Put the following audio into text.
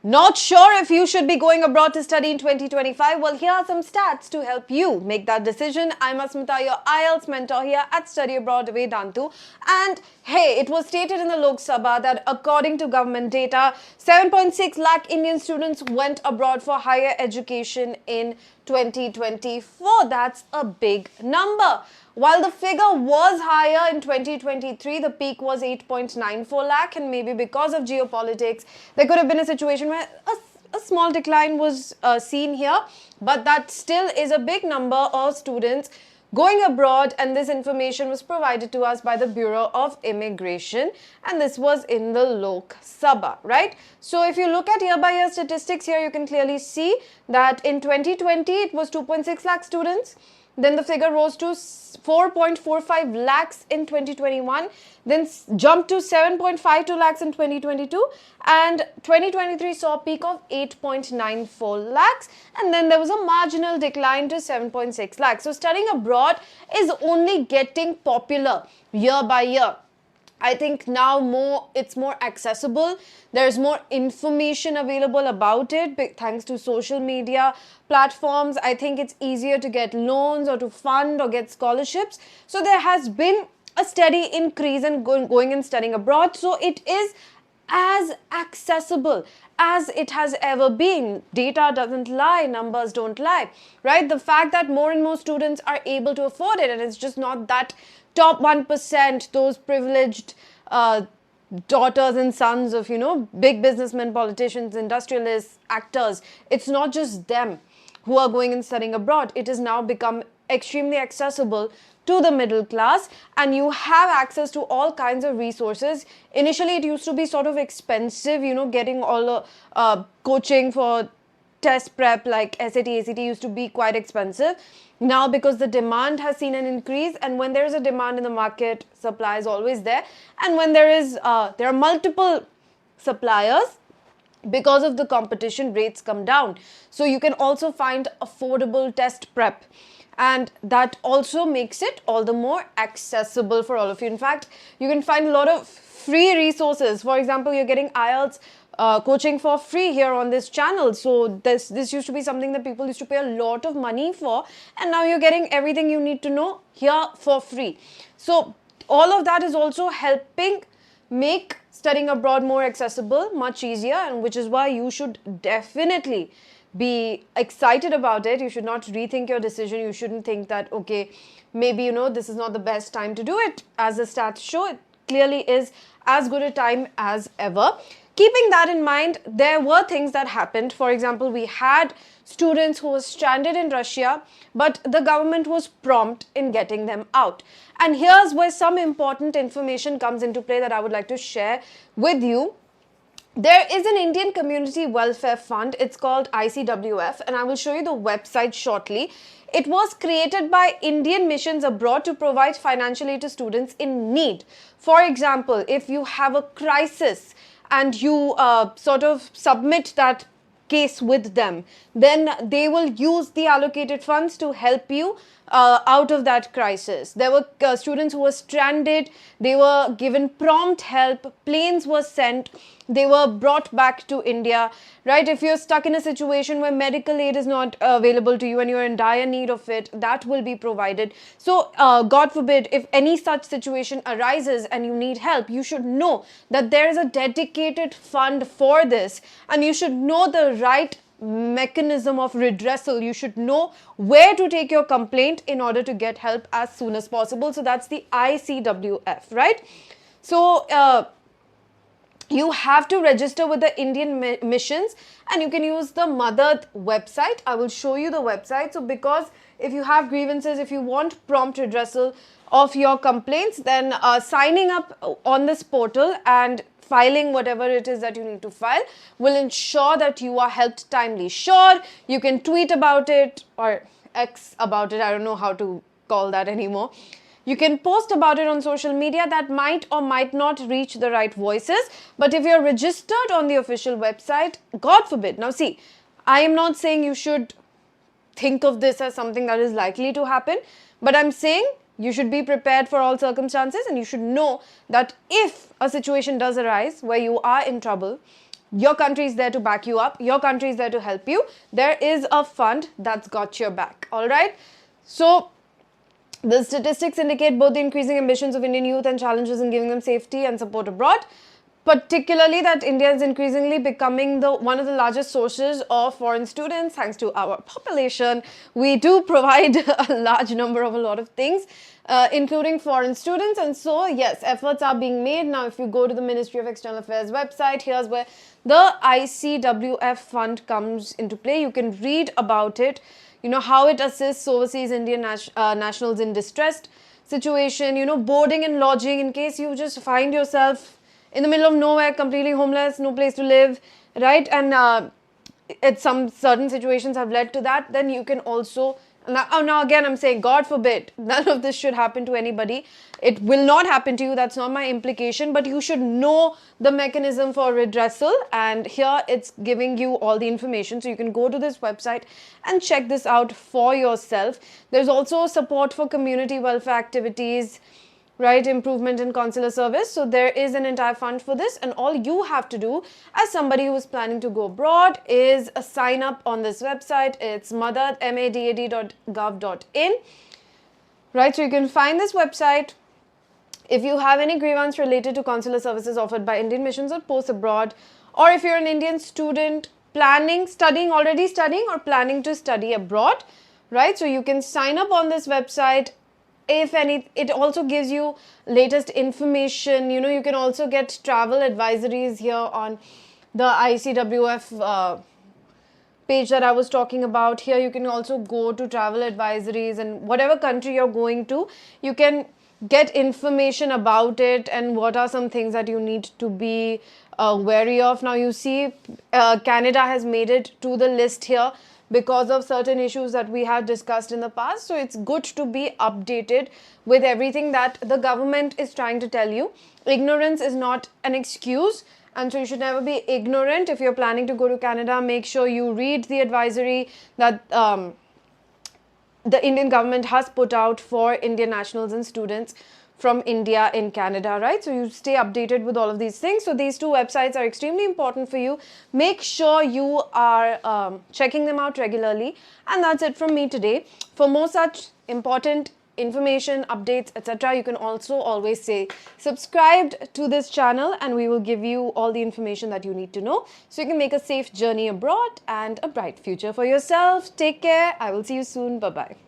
Not sure if you should be going abroad to study in 2025? Well, here are some stats to help you make that decision. I'm Asmita, your IELTS mentor here at Study Abroad Vedantu. And hey, it was stated in the Lok Sabha that according to government data, 7.6 lakh Indian students went abroad for higher education in 2024. That's a big number. While the figure was higher in 2023, the peak was 8.94 lakh, and maybe because of geopolitics, there could have been a situation where a small decline was seen here, but that still is a big number of students going abroad, and this information was provided to us by the Bureau of Immigration, and this was in the Lok Sabha, right? So if you look at year-by-year statistics here, you can clearly see that in 2020, it was 2.6 lakh students. Then the figure rose to 4.45 lakhs in 2021, then jumped to 7.52 lakhs in 2022, and 2023 saw a peak of 8.94 lakhs, and then there was a marginal decline to 7.6 lakhs. So studying abroad is only getting popular year by year. I think now it's more accessible. There's more information available about it thanks to social media platforms. I think it's easier to get loans or to fund or get scholarships. So there has been a steady increase in going and studying abroad. So it is as accessible as it has ever been. Data doesn't lie, numbers don't lie, right? The fact that more and more students are able to afford it, and it's just not that top 1%, those privileged daughters and sons of, big businessmen, politicians, industrialists, actors. It's not just them who are going and studying abroad. It has now become extremely accessible to the middle class, and you have access to all kinds of resources. Initially, it used to be sort of expensive, getting all coaching for test prep like SAT, ACT used to be quite expensive. Now, because the demand has seen an increase, and when there is a demand in the market, supply is always there. And when there are multiple suppliers, because of the competition, rates come down. So you can also find affordable test prep. And that also makes it all the more accessible for all of you. In fact, you can find a lot of free resources. For example, you're getting IELTS coaching for free here on this channel. So this used to be something that people used to pay a lot of money for, and now you're getting everything you need to know here for free. So all of that is also helping make studying abroad more accessible, much easier, and which is why you should definitely be excited about it. You should not rethink your decision. You shouldn't think that, okay, maybe, this is not the best time to do it. As the stats show, it clearly is as good a time as ever. Keeping that in mind, there were things that happened. For example, we had students who were stranded in Russia, but the government was prompt in getting them out. And here's where some important information comes into play that I would like to share with you. There is an Indian Community Welfare Fund. It's called ICWF, and I will show you the website shortly. It was created by Indian missions abroad to provide financial aid to students in need. For example, if you have a crisis and you sort of submit that case with them, then they will use the allocated funds to help you out of that crisis. There were students who were stranded. They were given prompt help. Planes were sent. They were brought back to India, right? If you're stuck in a situation where medical aid is not available to you and you're in dire need of it, that will be provided. So, God forbid, if any such situation arises and you need help, you should know that there is a dedicated fund for this, and you should know the right mechanism of redressal. You should know where to take your complaint in order to get help as soon as possible. So that's the ICWF, right? So you have to register with the Indian missions, and you can use the Madad website. I will show you the website. So because if you have grievances, if you want prompt redressal of your complaints, then signing up on this portal and filing whatever it is that you need to file will ensure that you are helped timely. Sure, you can tweet about it or X about it. I don't know how to call that anymore. You can post about it on social media. That might or might not reach the right voices. But if you're registered on the official website, God forbid. Now see, I am not saying you should think of this as something that is likely to happen, but I'm saying you should be prepared for all circumstances, and you should know that if a situation does arise where you are in trouble, Your country is there to back you up. Your country is there to help you. There is a fund that's got your back. All right. So the statistics indicate both the increasing ambitions of Indian youth and challenges in giving them safety and support abroad. Particularly that India is increasingly becoming one of the largest sources of foreign students thanks to our population. We do provide a large number of a lot of things, including foreign students. And so, yes, efforts are being made. Now, if you go to the Ministry of External Affairs website, here's where the ICWF fund comes into play. You can read about it, you know, how it assists overseas Indian nationals in distressed situation, you know, boarding and lodging in case you just find yourself in the middle of nowhere, completely homeless, no place to live, right? And some certain situations have led to that. Then you can also, now again, I'm saying, God forbid, none of this should happen to anybody. It will not happen to you. That's not my implication. But you should know the mechanism for redressal. And here it's giving you all the information. So you can go to this website and check this out for yourself. There's also support for community welfare activities, right, improvement in consular service. So there is an entire fund for this, and all you have to do as somebody who is planning to go abroad is sign up on this website. It's madad, madad.gov.in, right? So you can find this website. If you have any grievance related to consular services offered by Indian missions or posts abroad, or if you're an Indian student already studying or planning to study abroad, right? So you can sign up on this website. If any, it also gives you latest information. You know, you can also get travel advisories here on the ICWF page that I was talking about. Here you can also go to travel advisories, and whatever country you're going to, you can get information about it and what are some things that you need to be wary of. Now you see Canada has made it to the list here because of certain issues that we have discussed in the past. So it's good to be updated with everything that the government is trying to tell you. Ignorance is not an excuse, and so you should never be ignorant. If you're planning to go to Canada, make sure you read the advisory that the Indian government has put out for Indian nationals and students from India in Canada, right? So you stay updated with all of these things. So these two websites are extremely important for you. Make sure you are checking them out regularly. And that's it from me today. For more such important information, updates, etc., you can also always say subscribed to this channel, and we will give you all the information that you need to know so you can make a safe journey abroad and a bright future for yourself. Take care. I will see you soon. Bye-bye.